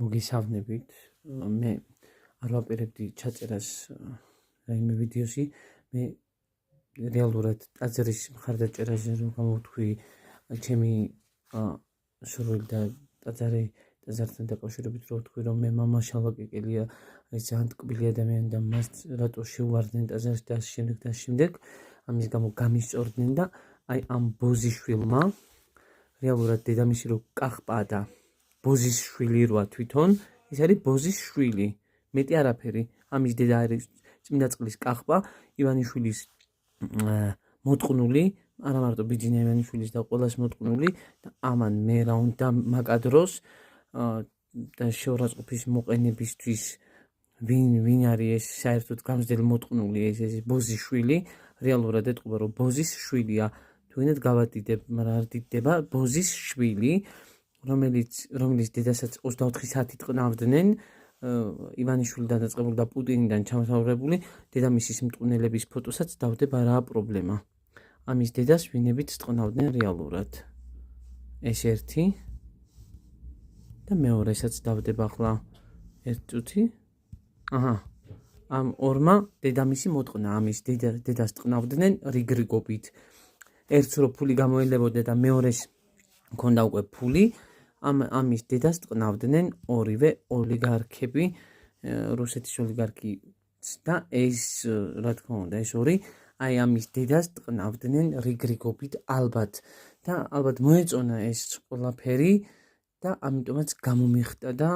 მოგესალმებით. მე არ ვაპირებდი ჩაწერას რაიმე ვიდეოში. მე რეალურად ტაძრის მხარდაჭერაზე რომ გამოვთქვი ჩემი სურვილი და ტაძართან დაკავშირებით რომ ვთქვი, რომ მე მამა შალვაკიკელია, ეს ძალიან ტკბილი ადამიანი და მას რატო შეუვარდნენ ტაძარში და შემდეგ. ამის გამო გამისწორდნენ და აი ამ ბოზიშვილმა რეალურად დედამისი რო კახპა და ბოზის შვილი როა თვითონ, ის არის ბოზის შვილი. მეტი არაფერი. ამის დედა არის წმინდა წყლის კახპა, ივანიშვილის მოტყნული, არა მარტო ბიძინა ივანიშვილის და ყველას მოტყნული და ამან მე რა უნდა მაკადროს და შეურაცხყოფის მოყენებისთვის ვინ არის ეს საერთოდ გამზრდელი მოტყნული ეს ბოზის შვილი, რეალურად ეთყობა რომ ბოზის შვილია. თუნდაც გავადიდებ, მაგრამ არ დიდდება ბოზის შვილი. რომელიც დედასაც 24 საათი ტყნავდნენ, ივანიშვილი დაწყებული და პუტინიდან ჩამოსაუბრებული, დედამისის მტყნელების ფოტოსაც დავდება რა პრობლემა. ამის დედას ვინებით ტყნავდნენ რეალურად. ეს ერთი და მეორესაც დავდება ახლა ერთ წუთი. ამ ორმა დედამისი მოტყნა, ამის დედას ტყნავდნენ რიგრიგობით. ერთს რო ფული გამოელებოდა და მეორეს მქონდა უკვე ფული. ამის დედას ტყნავდნენ ორივე ოლიგარქები, რუსეთის ოლიგარქი და ეს რა თქმა უნდა ეს ორი, აი ამის დედას ტყნავდნენ რიგრიგობით ალბათ და ალბათ მოეწონა ეს ყველაფერი და ამიტომაც გამომიხტა და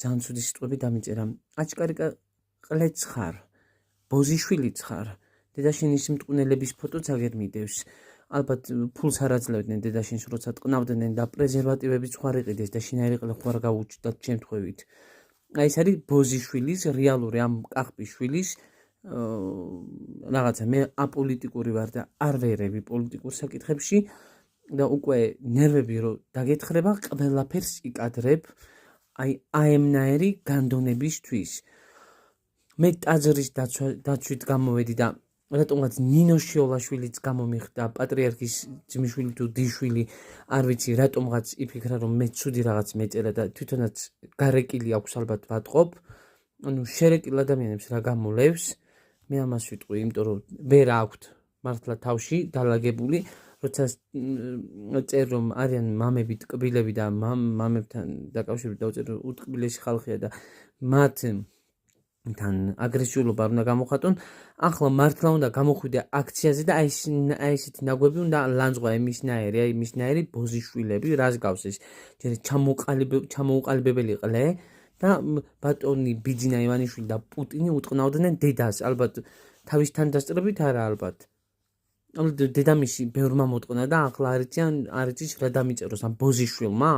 ძალიან ცუდი სიტყვები დამიწერა. აჩკარიკა ყლეც ხარ, ბოზიშვილიც ხარ, დედაშენის მტყნელების ფოტოც აგერ მიდევს. ალბათ ფულს არ აძლევდნენ დედაშენს როცა ტყნავდნენ და პრეზერვატივებიც ხوار იყიდეს და შინაერი ყლა ხوار გაუჩნდათ შემთხვევით. აი ეს არის ბოზიშვილის რეალური ამ კახპის შვილის რაღაცა. მე აპოლიტიკური ვარ და არ ვერევი პოლიტიკურ საკითხებში და უკვე ნერვები რო დაგეთხრება, ყველაფერს იკადრებ აი აემნაერი განდონებისთვის. მე ტაძრის დაცვით გამოვედი და რატომაც ნინო შიოლაშვილიც გამომიხდა, პატრიარქის ძმისშვილი თუ დიშვილი, არ ვიცი რატომღაც იფიქრა რომ მე ცუდი რაღაც მეწერა და თვითონაც გარეკილი აქვს ალბათ ვატყობ. ანუ შერეკილ ადამიანებს რა გამოლევს, მე ამას ვიტყვი, იმიტომ რომ ვერ აქვთ მართლა თავში დალაგებული, როცა წერ რომ არიან მამები ტკბილები და მამებთან დაკავშირებით დავწერე უტკბილესი ხალხია და თან აგრესიულობა უნდა გამოხატონ. ახლა მართლა უნდა გამოხვიდე აქციაზე და აი ესეთი ნაგვები უნდა ლანძღვა იმისნაირი, აი იმისნაირი ბოზიშვილები, რას გავს ეს? ჯერ ჩამოუყალიბებელი ყლე და ბატონი ბიძინა ივანიშვილი და პუტინი უტყნავდნენ დედას, ალბათ თავისთან დასწრებით არა ალბათ. დედამისი ბევრმა მოტყნა და ახლა არ იცის რა დამიწეროს ამ ბოზიშვილმა?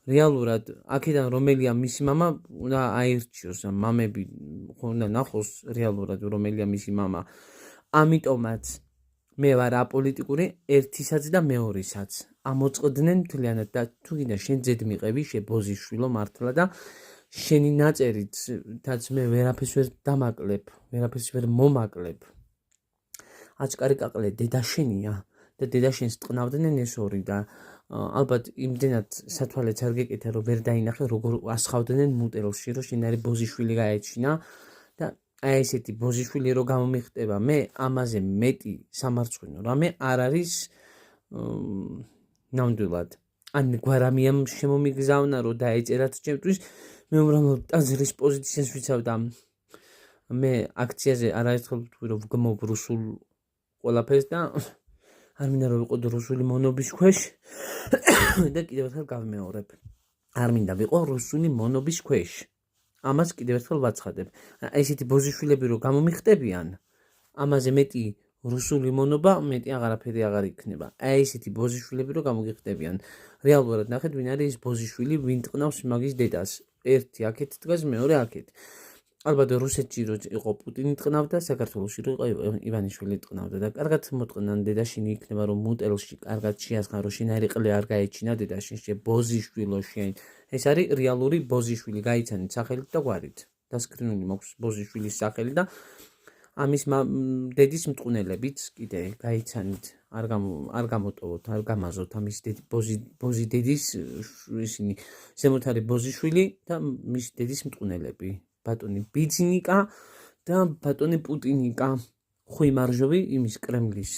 რეალურად აქედან რომელია მისი მამა უნდა აირჩიოს, მამები უნდა ნახოს რეალურად რომელია მისი მამა. ამიტომაც მე ვარ აპოლიტიკური ერთისაც და მეორესაც. ამოწყდნენ მთლიანად და თუ გინდა შენ ძედ მიყევი ბოზიშვილო მართლა და შენი ნაწერითაც მე ვერაფერს ვერ დამაკლებ, ვერაფერს ვერ მომაკლებ. აჩკარიკაყლე დედაშენია და დედაშენს ტყნავდნენ ეს ორი და ალბათ იმდენად სათვალეც არ გეკეთა რომ ვერ დაინახე როგორ ასხავდნენ მუტელში რომ შინაარი ბოზიშვილი გაეჩინა და აი ესეთი ბოზიშვილი რო გამომიხტება, მე ამაზე მეტი სამარცხვინო რამე არ არის ნამდვილად. ან გვარამიამ შემომიგზავნა რომ დაეწერათ ჩემთვის, მე უმრავლოდ ტაძრის პოზიციას ვიცავ და მე აქციაზე არაერთხელ ვთქვი რომ ვგმობ რუსულ ყველაფერს და არ მინდა რომ ვიყო რუსული მონობის ქვეშ და კიდევ ერთხელ გავმეორებ. არ მინდა ვიყო რუსული მონობის ქვეშ. ამას კიდევ ერთხელ ვაცხადებ. ესეთი ბოზიშვილები რო გამომიხტებიან, ამაზე მეტი რუსული მონობა, მეტი აღარაფერი აღარ იქნება. აი ესეთი ბოზიშვილები რო გამოგიხტებიან. რეალურად ნახეთ ვინ არის ეს ბოზიშვილი, ვინ ტყნავს მაგის დედას. ერთი აქეთ დგას, მეორე აქეთ. ალბათ რუსეთში რო იყო პუტინი ტყნავდა, საქართველოში რო იყო ივანიშვილი ტყნავდა და კარგად მოტყნან დედაშენი იქნება რომ მუტელში კარგად შეასხან რომ შინაერი ყლე არ გაეჩინა დედაშენში ბოზიშვილო შენ. ეს არის რეალური ბოზიშვილი, გაიცანით სახელით და გვარით. დასკრინული მაქვს ბოზიშვილის სახელი და ამის დედის მტყნელებიც კიდე გაიცანით. არ გამოტოვოთ, არ გამაზოთ ამის ბოზი დედის ისინი ზემოთ არის ბოზიშვილი და მის დედის მტყუნელები, ბატონი ბიძნიკა და ბატონი პუტინიკა, ხუი მარჟოვი იმის კრემლის